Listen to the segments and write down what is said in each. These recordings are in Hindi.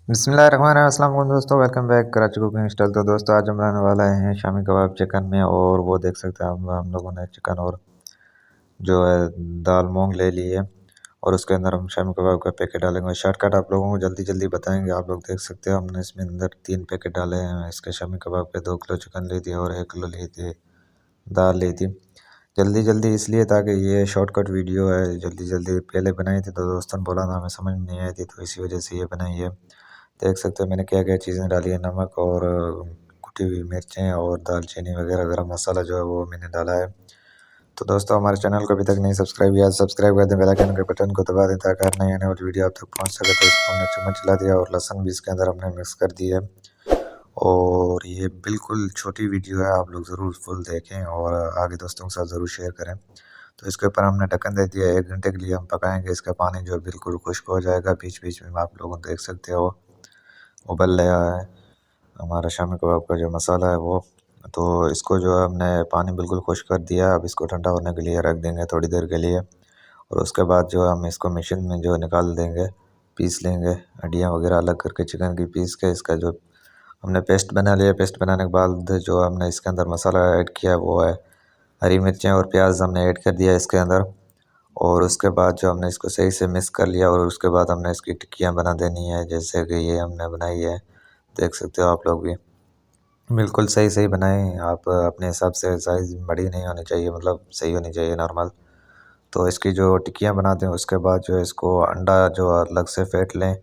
बिस्मिल्लाहिर्रहमानिर्रहीम, अस्सलाम वालेकुम दोस्तों, welcome back Karachi cooking style. तो दोस्तों आज हम बनाने वाला है शामी कबाब चिकन में। और वो देख सकते हैं हम लोगों ने चिकन और जो है दाल मूंग ले ली है। और उसके अंदर हम शामी कबाब का पैकेट डालेंगे। शॉर्टकट आप लोगों को जल्दी जल्दी बताएंगे। आप लोग देख सकते हो हमने इसमें अंदर 3 पैकेट डाले हैं इसके शामी कबाब के। 2 किलो चिकन ली थी और 1 किलो ली थी दाल ली थी। जल्दी जल्दी इसलिए ताकि ये शॉर्टकट वीडियो है, जल्दी जल्दी पहले बनाई थी तो दोस्तों ने बोला था हमें समझ नहीं आई थी, तो इसी वजह से ये बनाई है। देख सकते हो मैंने क्या क्या चीज़ें डाली है। नमक और कुटी हुई मिर्चें और दालचीनी वगैरह, गरम मसाला जो है वो मैंने डाला है। तो दोस्तों हमारे चैनल को अभी तक नहीं सब्सक्राइब किया, सब्सक्राइब कर दें, बेल आइकन के बटन को दबा दें ताकि हर नई आने वाली वीडियो आप तक पहुंच सके। तो इसको हमने चम्मच चला दिया और लहसुन भी इसके अंदर हमने मिक्स कर दिया है। और ये बिल्कुल छोटी वीडियो है, आप लोग ज़रूर फुल देखें और आगे दोस्तों के साथ ज़रूर शेयर करें। तो इसके ऊपर हमने ढक्कन दे दिया। 1 घंटे के लिए हम पकाएंगे। इसका पानी जो बिल्कुल खुश्क हो जाएगा। बीच बीच में आप लोग देख सकते हो उबल रहा है हमारा शामी कबाब का जो मसाला है वो। तो इसको जो है हमने पानी बिल्कुल खुश्क कर दिया। अब इसको ठंडा होने के लिए रख देंगे थोड़ी देर के लिए। और उसके बाद जो है हम इसको मशीन में जो निकाल देंगे, पीस लेंगे हड्डियाँ वगैरह अलग करके चिकन की पीस के। इसका जो हमने पेस्ट बना लिया। पेस्ट बनाने के बाद जो हमने इसके अंदर मसाला ऐड किया वो है हरी मिर्चें और प्याज हमने ऐड कर दिया इसके अंदर। और उसके बाद जो हमने इसको सही से मिक्स कर लिया और उसके बाद हमने इसकी टिक्कियाँ बना देनी है जैसे कि ये हमने बनाई है। देख सकते हो आप लोग भी बिल्कुल सही सही बनाएं। आप अपने हिसाब से, साइज़ बड़ी नहीं होनी चाहिए, मतलब सही होनी चाहिए नॉर्मल। तो इसकी जो टिक्कियाँ बनाते हैं उसके बाद जो है इसको अंडा जो अलग से फेंट लें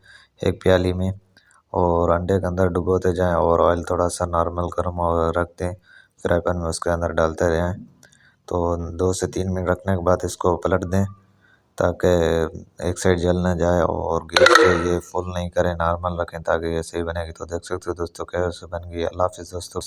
एक प्याली में। और अंडे के अंदर डुबोते जाएं और ऑयल थोड़ा सा नॉर्मल गर्म और रख दें फ्राई पैन में, उसके अंदर डालते रहें। तो 2 से 3 मिनट रखने के बाद इसको पलट दें ताकि एक साइड जल ना जाए। और गैस पे ये फुल नहीं करें, नॉर्मल रखें ताकि ये सही बनेगी। तो देख सकते हो दोस्तों कैसे बन गई। अल्लाह हाफिज़ दोस्तों।